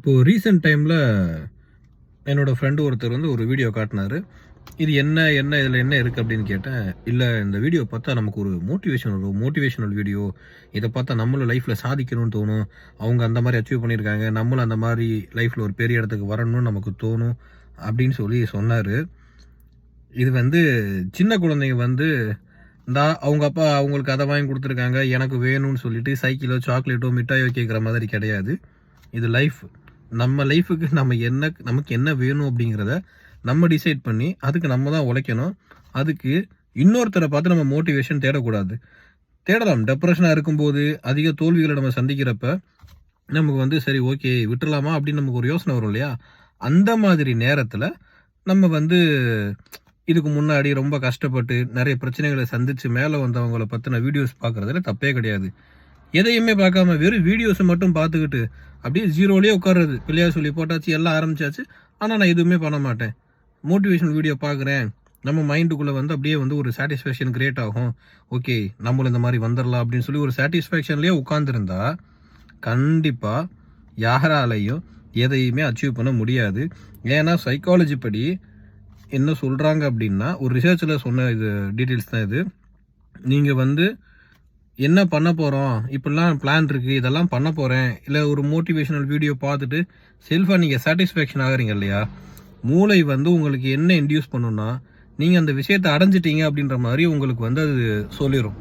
இப்போது ரீசெண்ட் டைமில் என்னோடய ஃப்ரெண்டு ஒருத்தர் வந்து ஒரு வீடியோ காட்டினார். இது என்ன இதில் என்ன இருக்குது அப்படின்னு கேட்டேன். இல்லை, இந்த வீடியோ பார்த்தா நமக்கு ஒரு மோட்டிவேஷனல் வீடியோ. இதை பார்த்தா நம்மளும் லைஃப்பில் சாதிக்கணும்னு தோணும். அவங்க அந்த மாதிரி அச்சீவ் பண்ணியிருக்காங்க, நம்மளும் அந்த மாதிரி லைஃப்பில் ஒரு பெரிய இடத்துக்கு வரணும்னு நமக்கு தோணும் அப்படின்னு சொல்லி சொன்னார். இது வந்து சின்ன குழந்தைங்க வந்து அவங்க அப்பா அவங்களுக்கு அதை வாங்கி கொடுத்துருக்காங்க, எனக்கு வேணும்னு சொல்லிட்டு சைக்கிளோ சாக்லேட்டோ மிட்டாயோ கேட்குற மாதிரி கிடையாது. இது லைஃப். நம்ம லைஃபுக்கு நமக்கு என்ன வேணும் அப்படிங்கிறத நம்ம டிசைட் பண்ணி அதுக்கு நம்ம தான் உழைக்கணும். அதுக்கு இன்னொருத்தரை பார்த்து நம்ம மோட்டிவேஷன் தேடக்கூடாது. தேடலாம். டெப்ரெஷனாக இருக்கும்போது அதிக தோல்விகளை நம்ம சந்திக்கிறப்ப நமக்கு வந்து சரி ஓகே விட்டுடலாமா அப்படின்னு நமக்கு ஒரு யோசனை வரும் இல்லையா? அந்த மாதிரி நேரத்தில் நம்ம வந்து இதுக்கு முன்னாடி ரொம்ப கஷ்டப்பட்டு நிறைய பிரச்சனைகளை சந்தித்து மேலே வந்தவங்களை பற்றின வீடியோஸ் பார்க்குறதுல தப்பே கிடையாது. எதையுமே பார்க்காம வெறும் வீடியோஸை மட்டும் பார்த்துக்கிட்டு அப்படியே ஜீரோலேயே உட்கார்றது. பிள்ளையார் சொல்லி போட்டாச்சு, எல்லாம் ஆரம்பிச்சாச்சு, ஆனால் நான் எதுவுமே பண்ண மாட்டேன். மோட்டிவேஷனல் வீடியோ பார்க்குறேன், நம்ம மைண்டுக்குள்ளே வந்து அப்படியே வந்து ஒரு சாட்டிஸ்ஃபேக்ஷன் கிரியேட் ஆகும். ஓகே, நம்மளும் இந்த மாதிரி வந்துடலாம் அப்படின்னு சொல்லி ஒரு சாட்டிஸ்ஃபேக்ஷன்லேயே உட்காந்துருந்தா கண்டிப்பாக யாராலையும் எதையுமே அச்சீவ் பண்ண முடியாது. ஏன்னா சைக்காலஜி படி என்ன சொல்கிறாங்க அப்படின்னா, ஒரு ரிசர்ச்சில் சொன்ன இது டீட்டெயில்ஸ் தான் இது. நீங்கள் வந்து என்ன பண்ண போகிறோம், இப்படிலாம் பிளான் இருக்குது, இதெல்லாம் பண்ண போகிறேன், இல்லை ஒரு மோட்டிவேஷனல் வீடியோ பார்த்துட்டு செல்ஃபாக நீங்கள் சாட்டிஸ்ஃபேக்ஷன் ஆகிறீங்க இல்லையா? மூளை வந்து உங்களுக்கு என்ன இன்டியூஸ் பண்ணுன்னா, நீங்கள் அந்த விஷயத்தை அடைஞ்சிட்டீங்க அப்படின்ற மாதிரி உங்களுக்கு வந்து அது சொல்லிடும்.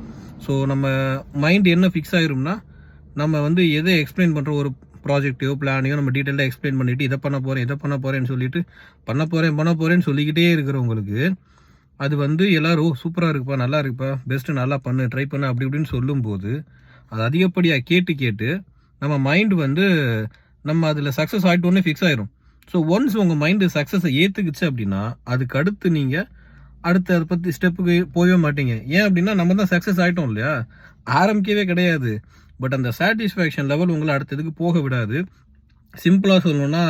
ஸோ நம்ம மைண்ட் என்ன ஃபிக்ஸ் ஆகிரும்னா, நம்ம வந்து எதை எக்ஸ்பிளைன் பண்ணுற ஒரு ப்ராஜெக்டையோ பிளானையோ நம்ம டீட்டெயிலாக எக்ஸ்பிளைன் பண்ணிவிட்டு இதை பண்ண போகிறேன்னு சொல்லிட்டு பண்ண போகிறேன்னு சொல்லிக்கிட்டே இருக்கிறவங்களுக்கு அது வந்து எல்லோரும் சூப்பராக இருக்குப்பா, நல்லா இருக்குப்பா, பெஸ்ட்டு, நல்லா பண்ணு, ட்ரை பண்ணு அப்படி இப்படின்னு சொல்லும்போது அது அதிகப்படியாக கேட்டு நம்ம மைண்டு வந்து நம்ம அதில் சக்ஸஸ் ஆகிட்டோன்னே ஃபிக்ஸ் ஆயிரும். ஸோ ஒன்ஸ் உங்கள் மைண்டு சக்ஸஸை ஏற்றுக்குச்சு அப்படின்னா அதுக்கு அடுத்து நீங்கள் அதை பற்றி ஸ்டெப்புக்கு போகவே மாட்டீங்க. ஏன் அப்படின்னா நம்ம தான் சக்ஸஸ் ஆகிட்டோம் இல்லையா? ஆரம்பிக்கவே கிடையாது. பட் அந்த சாட்டிஸ்ஃபேக்ஷன் லெவல் உங்களை அடுத்ததுக்கு போக விடாது. சிம்பிளாக சொல்லணும்னா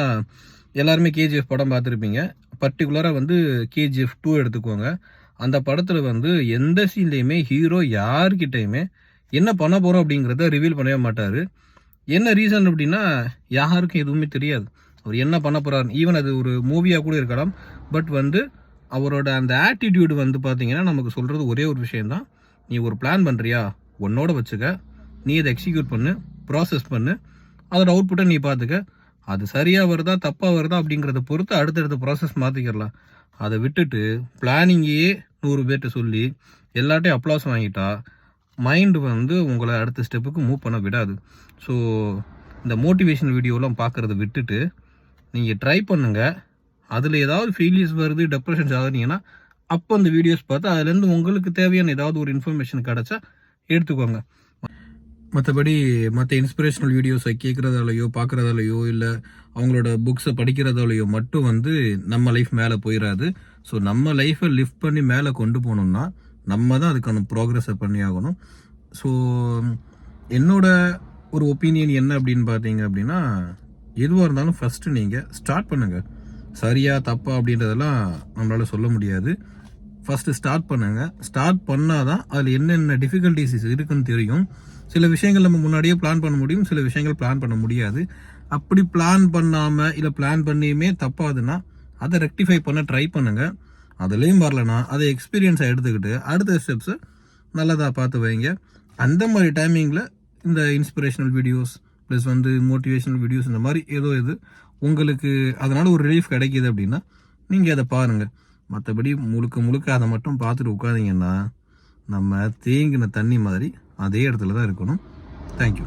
எல்லாருமே கேஜிஎஃப் படம் பார்த்துருப்பீங்க. பர்டிகுலராக வந்து கேஜிஎஃப் 2 எடுத்துக்கோங்க. அந்த படத்தில் வந்து எந்த சீன்லேயுமே ஹீரோ யார்கிட்டையுமே என்ன பண்ண போகிறோம் அப்படிங்கிறத ரிவீல் பண்ணவே மாட்டார். என்ன ரீசன் அப்படின்னா யாருக்கும் எதுவுமே தெரியாது அவர் என்ன பண்ண போகிறாரு. ஈவன் அது ஒரு மூவியாக கூட இருக்கலாம். பட் வந்து அவரோட அந்த ஆட்டிடியூடு வந்து பார்த்தீங்கன்னா நமக்கு சொல்கிறது ஒரே ஒரு விஷயந்தான். நீ ஒரு பிளான் பண்ணுறியா, உன்னோட வச்சுக்க, நீ இதை எக்ஸிக்யூட் பண்ணு, ப்ராசஸ் பண்ணு, அதோட அவுட்புட்டை நீ பார்த்துக்க. அது சரியாக வருதா தப்பாக வருதா அப்படிங்கிறத பொறுத்து அடுத்தடுத்த ப்ராசஸ் மாற்றிக்கிறலாம். அதை விட்டுட்டு பிளானிங்கையே 100 பேர்கிட்ட சொல்லி எல்லாட்டையும் அப்ளாஸ் வாங்கிட்டா மைண்டு வந்து உங்களை அடுத்த ஸ்டெப்புக்கு மூவ் பண்ண விடாது. ஸோ இந்த மோட்டிவேஷனல் வீடியோலாம் பார்க்குறத விட்டுட்டு நீங்கள் ட்ரை பண்ணுங்கள். அதில் ஏதாவது ஃபெயிலியர்ஸ் வருது, டெப்ரெஷன்ஸ் ஆகுறீங்கன்னா அப்போ அந்த வீடியோஸ் பார்த்து அதுலேருந்து உங்களுக்கு தேவையான ஏதாவது ஒரு இன்ஃபர்மேஷன் கிடச்சா எடுத்துக்கோங்க. மற்றபடி மற்ற இன்ஸ்பிரேஷனல் வீடியோஸை கேட்குறதாலையோ பார்க்குறதாலையோ இல்லை அவங்களோட புக்ஸை படிக்கிறதாலையோ மட்டும் வந்து நம்ம லைஃப் மேலே போயிடாது. ஸோ நம்ம லைஃப்பை லிஃப்ட் பண்ணி மேலே கொண்டு போகணும்னா நம்ம தான் அதுக்கான ப்ராக்ரெஸை பண்ணி ஆகணும். ஸோ என்னோட ஒரு ஒப்பீனியன் என்ன அப்படின்னு பார்த்தீங்க அப்படின்னா, எதுவாக இருந்தாலும் ஃபஸ்ட்டு நீங்கள் ஸ்டார்ட் பண்ணுங்கள். சரியா தப்பா அப்படின்றதெல்லாம் நம்மளால் சொல்ல முடியாது. ஃபஸ்ட்டு ஸ்டார்ட் பண்ணுங்கள். ஸ்டார்ட் பண்ணால் தான் அதில் என்னென்ன டிஃபிகல்ட்டிஸ் இருக்குன்னு தெரியும். சில விஷயங்கள் நம்ம முன்னாடியே பிளான் பண்ண முடியும், சில விஷயங்கள் பிளான் பண்ண முடியாது. அப்படி பிளான் பண்ணாமல் இல்லை பிளான் பண்ணியுமே தப்பாதுன்னா அதை ரெக்டிஃபை பண்ண ட்ரை பண்ணுங்கள். அதுலேயும் வரலன்னா அதை எக்ஸ்பீரியன்ஸாக எடுத்துக்கிட்டு அடுத்த ஸ்டெப்ஸை நல்லதாக பார்த்து வைங்க. அந்த மாதிரி டைமிங்கில் இந்த இன்ஸ்பிரேஷனல் வீடியோஸ் ப்ளஸ் வந்து மோட்டிவேஷனல் வீடியோஸ் இந்த மாதிரி ஏதோ இது உங்களுக்கு அதனால் ஒரு ரிலீஃப் கிடைக்கிது அப்படின்னா நீங்கள் அதை பாருங்கள். மற்றபடி முழுக்க அதை மட்டும் பார்த்துட்டு உட்காந்திங்கன்னா நம்ம தேங்கின தண்ணி மாதிரி அதே இடத்துல தான் இருக்கணும். தேங்க்யூ.